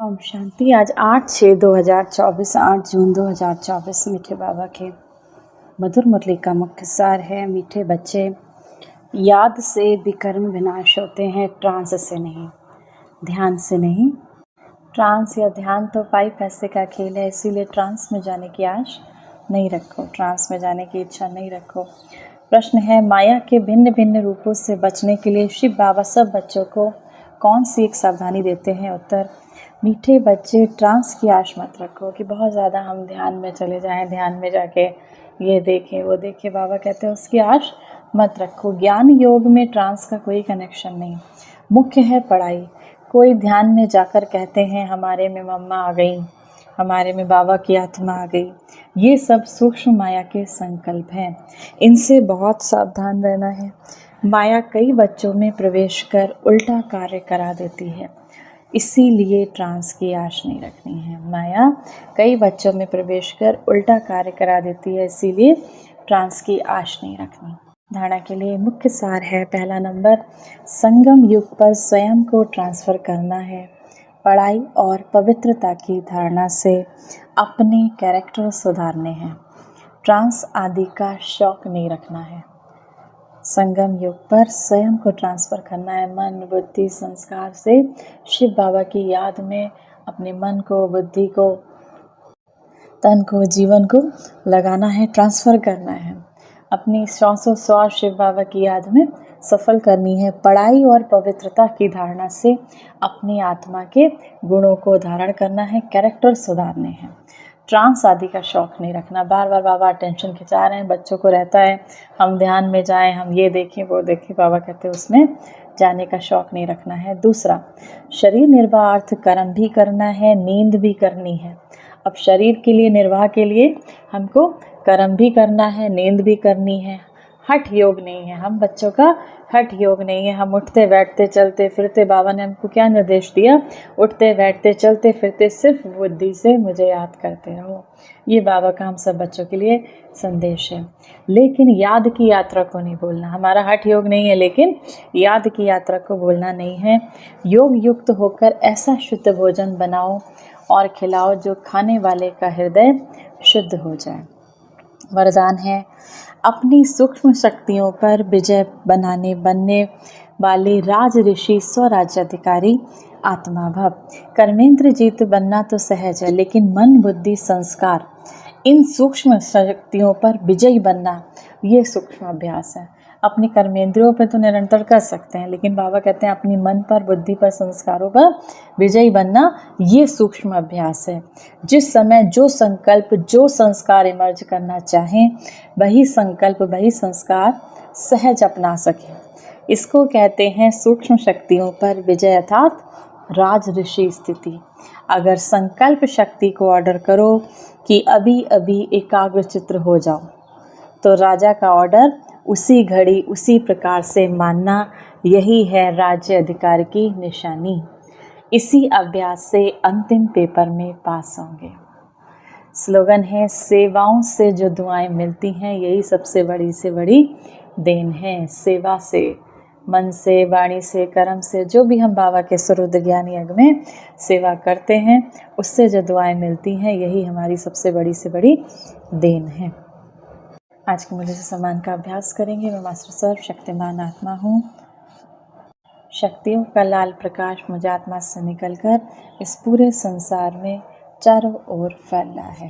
ओम शांति। आज 8/6/2024, 8 जून 2024 मीठे बाबा के मधुर मुरली का मुख्य सार है। मीठे बच्चे, याद से विकर्म विनाश होते हैं, ट्रांस से नहीं, ध्यान से नहीं। ट्रांस या ध्यान तो पाई पैसे का खेल है, इसीलिए ट्रांस में जाने की आश नहीं रखो, ट्रांस में जाने की इच्छा नहीं रखो। प्रश्न है, माया के भिन्न भिन्न रूपों से बचने के लिए शिव बाबा सब बच्चों को कौन सी एक सावधानी देते हैं? उत्तर, मीठे बच्चे, ट्रांस की आश मत रखो कि बहुत ज़्यादा हम ध्यान में चले जाएं, ध्यान में जाके ये देखें वो देखें। बाबा कहते हैं उसकी आश मत रखो। ज्ञान योग में ट्रांस का कोई कनेक्शन नहीं, मुख्य है पढ़ाई। कोई ध्यान में जाकर कहते हैं हमारे में मम्मा आ गई, हमारे में बाबा की आत्मा आ गई। ये सब सूक्ष्म माया के संकल्प हैं, इनसे बहुत सावधान रहना है। माया कई बच्चों में प्रवेश कर उल्टा कार्य करा देती है, इसीलिए ट्रांस की आश नहीं रखनी है। माया कई बच्चों में प्रवेश कर उल्टा कार्य करा देती है, इसीलिए ट्रांस की आश नहीं रखनी। धारणा के लिए मुख्य सार है, पहला नंबर, संगम युग पर स्वयं को ट्रांसफ़र करना है। पढ़ाई और पवित्रता की धारणा से अपने कैरेक्टर सुधारने हैं, ट्रांस आदि का शौक नहीं रखना है। संगम युग पर स्वयं को ट्रांसफ़र करना है, मन बुद्धि संस्कार से शिव बाबा की याद में अपने मन को, बुद्धि को, तन को, जीवन को लगाना है, ट्रांसफ़र करना है। अपनी श्वासों श्वास शिव बाबा की याद में सफल करनी है। पढ़ाई और पवित्रता की धारणा से अपनी आत्मा के गुणों को धारण करना है, कैरेक्टर सुधारने हैं। ट्रांस आदि का शौक नहीं रखना। बार बार बाबा अटेंशन खिंचा रहे हैं, बच्चों को रहता है हम ध्यान में जाएं, हम ये देखें वो देखें। बाबा कहते हैं उसमें जाने का शौक नहीं रखना है। दूसरा, शरीर निर्वाह अर्थ कर्म भी करना है, नींद भी करनी है। अब शरीर के लिए, निर्वाह के लिए हमको कर्म भी करना है, नींद भी करनी है। हठ योग नहीं है, हम बच्चों का हठ योग नहीं है। हम उठते बैठते चलते फिरते, बाबा ने हमको क्या निर्देश दिया? उठते बैठते चलते फिरते सिर्फ बुद्धि से मुझे याद करते रहो। ये बाबा का हम सब बच्चों के लिए संदेश है। लेकिन याद की यात्रा को नहीं बोलना। हमारा हठ योग नहीं है, लेकिन याद की यात्रा को बोलना नहीं है। योग युक्त होकर ऐसा शुद्ध भोजन बनाओ और खिलाओ जो खाने वाले का हृदय शुद्ध हो जाए। वरदान है, अपनी सूक्ष्म शक्तियों पर विजय बनने वाले राज ऋषि स्वराज्याधिकारी आत्मा भव। कर्मेंद्र जीत बनना तो सहज है, लेकिन मन बुद्धि संस्कार, इन सूक्ष्म शक्तियों पर विजयी बनना ये सूक्ष्म अभ्यास है। अपनी कर्मेंद्रियों पर तो निरंतर कर सकते हैं, लेकिन बाबा कहते हैं अपनी मन पर, बुद्धि पर, संस्कारों पर विजयी बनना ये सूक्ष्म अभ्यास है। जिस समय जो संकल्प, जो संस्कार इमर्ज करना चाहें, वही संकल्प, वही संस्कार सहज अपना सकें, इसको कहते हैं सूक्ष्म शक्तियों पर विजय, अर्थात राज ऋषि स्थिति। अगर संकल्प शक्ति को ऑर्डर करो कि अभी अभी एकाग्र चित्र हो जाओ, तो राजा का ऑर्डर उसी घड़ी उसी प्रकार से मानना, यही है राज्य अधिकार की निशानी। इसी अभ्यास से अंतिम पेपर में पास होंगे। स्लोगन है, सेवाओं से जो दुआएं मिलती हैं यही सबसे बड़ी से बड़ी देन है। सेवा से, मन से, वाणी से, कर्म से, जो भी हम बाबा के स्वरूप ज्ञान यज्ञ में सेवा करते हैं, उससे जो दुआएं मिलती हैं यही हमारी सबसे बड़ी से बड़ी देन है। आज के मुरली से सम्मान का अभ्यास करेंगे। मैं मास्टर सर्व शक्तिमान आत्मा हूँ। शक्तियों का लाल प्रकाश मुझे आत्मा से निकलकर इस पूरे संसार में चारों ओर फैल रहा है।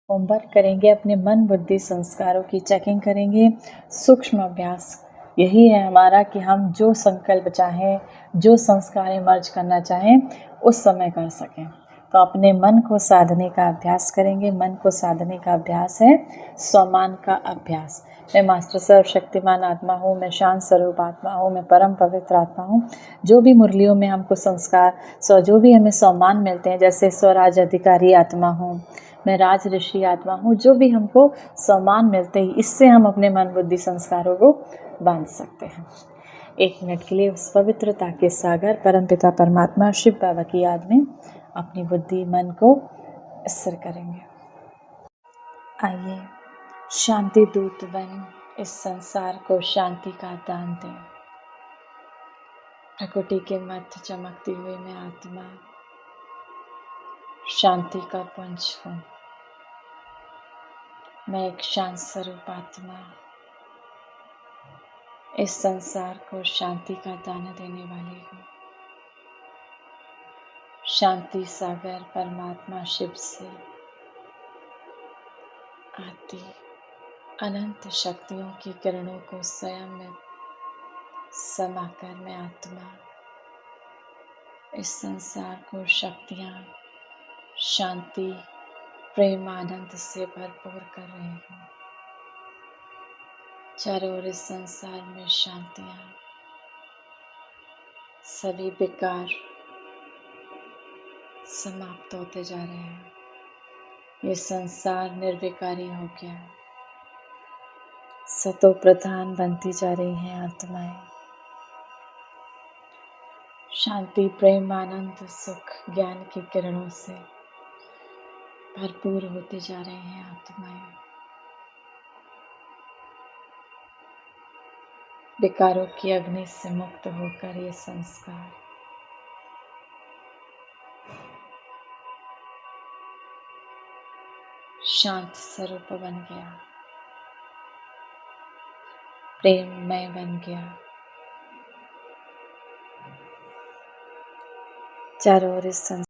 होमवर्क करेंगे, अपने मन बुद्धि संस्कारों की चेकिंग करेंगे। सूक्ष्म अभ्यास यही है हमारा कि हम जो संकल्प चाहें, जो संस्कार मर्ज करना चाहें, उस समय कर सकें। तो अपने मन को साधने का अभ्यास करेंगे। मन को साधने का अभ्यास है स्वमान का अभ्यास। मैं मास्टर सर्वशक्तिमान आत्मा हूँ, मैं शांत स्वरूप आत्मा हूँ, मैं परम पवित्र आत्मा हूँ। जो भी मुरलियों में हमको संस्कार जो भी हमें सम्मान मिलते हैं, जैसे स्वराज अधिकारी आत्मा हूँ, मैं राज ऋषि आत्मा हूँ, जो भी हमको सम्मान मिलते हैं, इससे हम अपने मन बुद्धि संस्कारों को बांध सकते हैं। 1 मिनट के लिए उस पवित्रता के सागर परमपिता परमात्मा शिव बाबा की याद में अपनी बुद्धि मन को स्थिर करेंगे। आइए, शांति दूत बन इस संसार को शांति का दान दें। प्रकृति के मध्य चमकती हुई मैं आत्मा शांति का पुंज हूँ। मैं एक शांत स्वरूप आत्मा इस संसार को शांति का दाना देने वाली हूँ। शांति सागर परमात्मा शिव से आती अनंत शक्तियों की किरणों को स्वयं में समाकर मैं आत्मा इस संसार को शक्तियाँ, शांति, प्रेम, आनंद से भरपूर कर रही हूँ। चारों ओर इस संसार में शांतियाँ, सभी विकार समाप्त होते जा रहे हैं। ये संसार निर्विकारी हो गया, सतो प्रधान बनती जा रही हैं आत्माएं। शांति, प्रेम, आनंद, सुख, ज्ञान की किरणों से भरपूर होती जा रही हैं आत्माएं। विकारों की अग्नि से मुक्त होकर ये संस्कार शांत स्वरूप बन गया, प्रेममय बन गया। चारों ओर इस